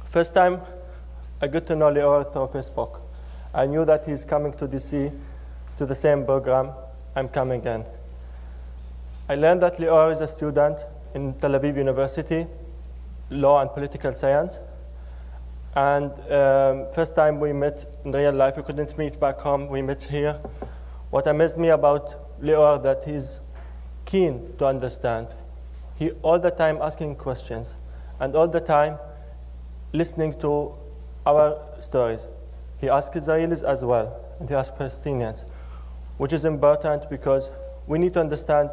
First time I got to know Lior through Facebook. I knew that he's coming to DC to the same program I'm coming in. I learned that Lior is a student in Tel Aviv University, law and political science. And first time we met in real life, we couldn't meet back home, we met here. What amazed me about Lior that he's keen to understand. He all the time asking questions and all the time listening to our stories. He asks Israelis as well, and he asks Palestinians, which is important because we need to understand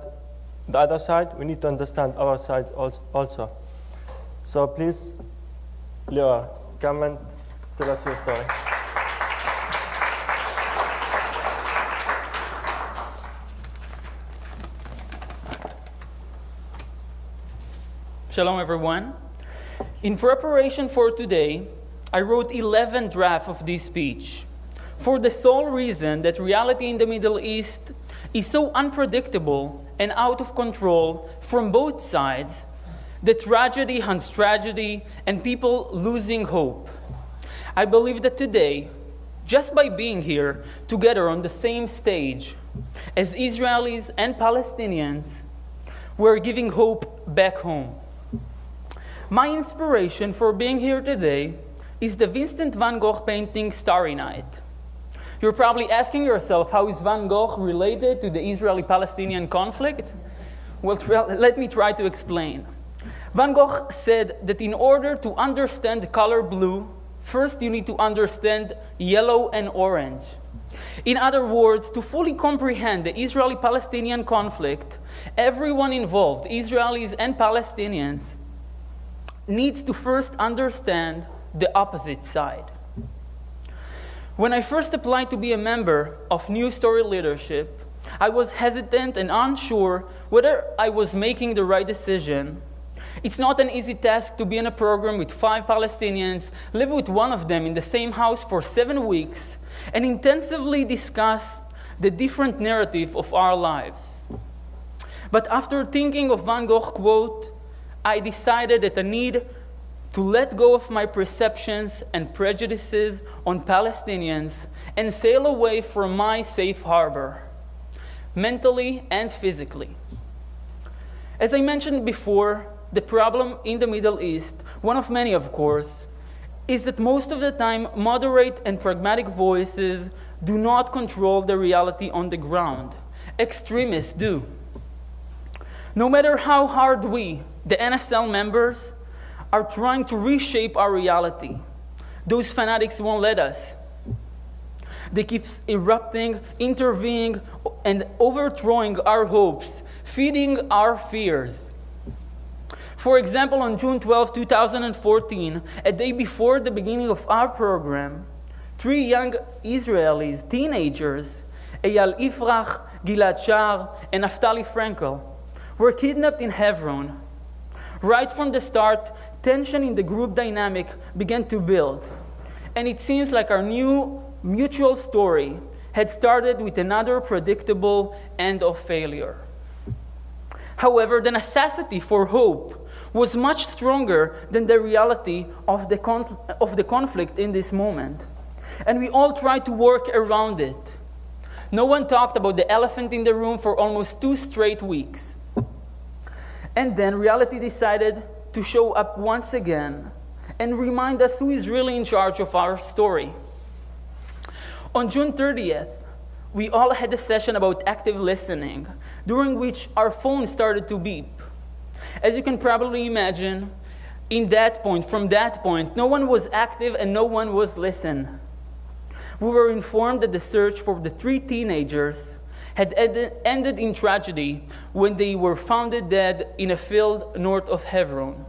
the other side, we need to understand our side also. So please, Lior, come and tell us your story. Shalom, everyone. In preparation for today, I wrote 11 drafts of this speech for the sole reason that reality in the Middle East is so unpredictable and out of control from both sides, the tragedy hunts tragedy and people losing hope. I believe that today, just by being here together on the same stage as Israelis and Palestinians, we're giving hope back home. My inspiration for being here today is the Vincent van Gogh painting Starry Night. You're probably asking yourself, how is Van Gogh related to the Israeli-Palestinian conflict? Well, let me try to explain. Van Gogh said that in order to understand the color blue, first you need to understand yellow and orange. In other words, to fully comprehend the Israeli-Palestinian conflict, everyone involved, Israelis and Palestinians, needs to first understand the opposite side. When I first applied to be a member of New Story Leadership, I was hesitant and unsure whether I was making the right decision. It's not an easy task to be in a program with 5 Palestinians, live with one of them in the same house for 7 weeks, and intensively discuss the different narrative of our lives. But after thinking of Van Gogh quote, I decided that I need to let go of my perceptions and prejudices on Palestinians and sail away from my safe harbor, mentally and physically. As I mentioned before, the problem in the Middle East, one of many of course, is that most of the time moderate and pragmatic voices do not control the reality on the ground. Extremists do. No matter how hard we, the NSL members, are trying to reshape our reality, those fanatics won't let us. They keep erupting, intervening, and overthrowing our hopes, feeding our fears. For example, on June 12, 2014, a day before the beginning of our program, 3 young Israelis, teenagers, Eyal Ifrach, Gilad Shar, and Naftali Frankel, were kidnapped in Hebron. Right from the start, tension in the group dynamic began to build. And it seems like our new mutual story had started with another predictable end of failure. However, the necessity for hope was much stronger than the reality of the conflict in this moment. And we all tried to work around it. No one talked about the elephant in the room for almost 2 straight weeks. And then reality decided to show up once again and remind us who is really in charge of our story. On June 30th, we all had a session about active listening, during which our phones started to beep. As you can probably imagine, from that point, no one was active and no one was listening. We were informed that the search for the 3 teenagers had ended in tragedy when they were found dead in a field north of Hebron.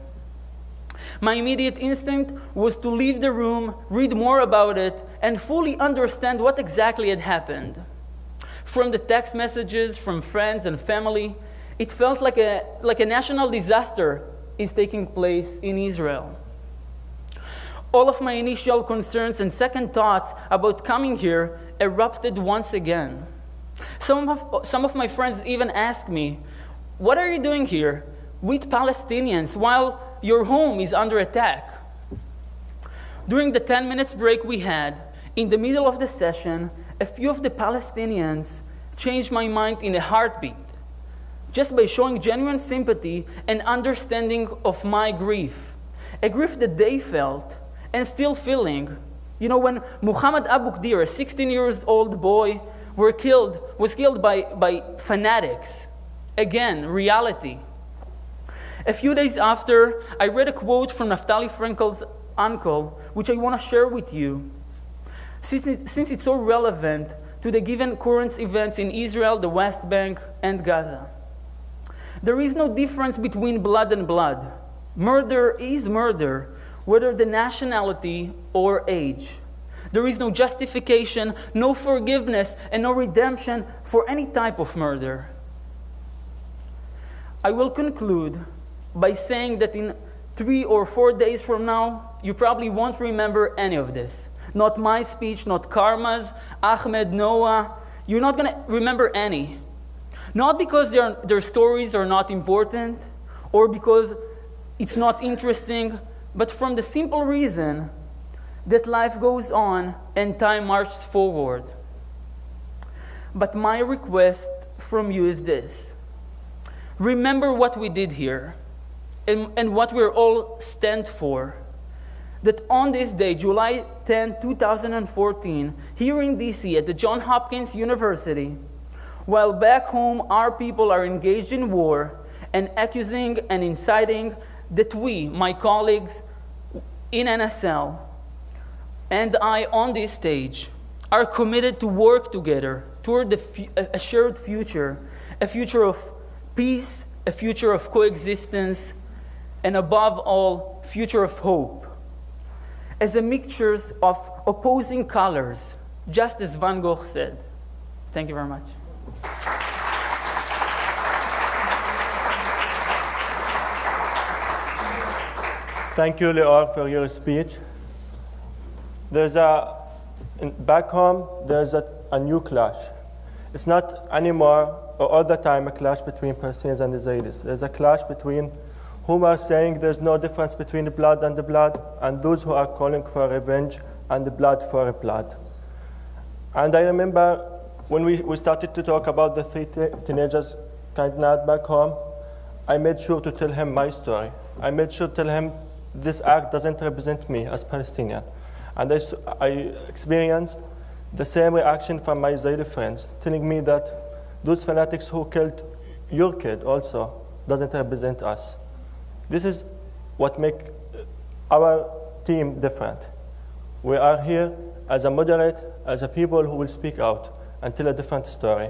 My immediate instinct was to leave the room, read more about it, and fully understand what exactly had happened. From the text messages from friends and family, it felt like a national disaster is taking place in Israel. All of my initial concerns and second thoughts about coming here erupted once again. Some of my friends even asked me, "What are you doing here with Palestinians while your home is under attack?" During the 10 minutes break we had, in the middle of the session, a few of the Palestinians changed my mind in a heartbeat, just by showing genuine sympathy and understanding of my grief. A grief that they felt and still feeling. You know, when Muhammad Abu Khdir, a 16-year-old boy, was killed by fanatics. Again, reality. A few days after, I read a quote from Naftali Frankel's uncle, which I want to share with you, since it's so relevant to the given current events in Israel, the West Bank, and Gaza. There is no difference between blood and blood. Murder is murder, whether the nationality or age. There is no justification, no forgiveness, and no redemption for any type of murder. I will conclude by saying that in 3 or 4 days from now, you probably won't remember any of this. Not my speech, not Karma's, Ahmed, Noah. You're not going to remember any. Not because their stories are not important or because it's not interesting, but from the simple reason that life goes on and time marches forward. But my request from you is this. Remember what we did here and what we're all stand for. That on this day, July 10, 2014, here in DC at the Johns Hopkins University, while back home our people are engaged in war and accusing and inciting, that we, my colleagues in NSL, and I on this stage, are committed to work together toward a shared future, a future of peace, a future of coexistence, and above all, future of hope. As a mixture of opposing colors, just as Van Gogh said. Thank you very much. Thank you, Lior, for your speech. Back home, there's a new clash. It's not anymore or all the time a clash between Palestinians and Israelis. There's a clash between whom are saying there's no difference between the blood and the blood, and those who are calling for revenge and the blood for blood. And I remember when we started to talk about the 3 teenagers kidnapped back home, I made sure to tell him my story. I made sure to tell him this act doesn't represent me as Palestinian. And I experienced the same reaction from my Israeli friends, telling me that those fanatics who killed your kid also doesn't represent us. This is what makes our team different. We are here as a moderate, as a people who will speak out and tell a different story.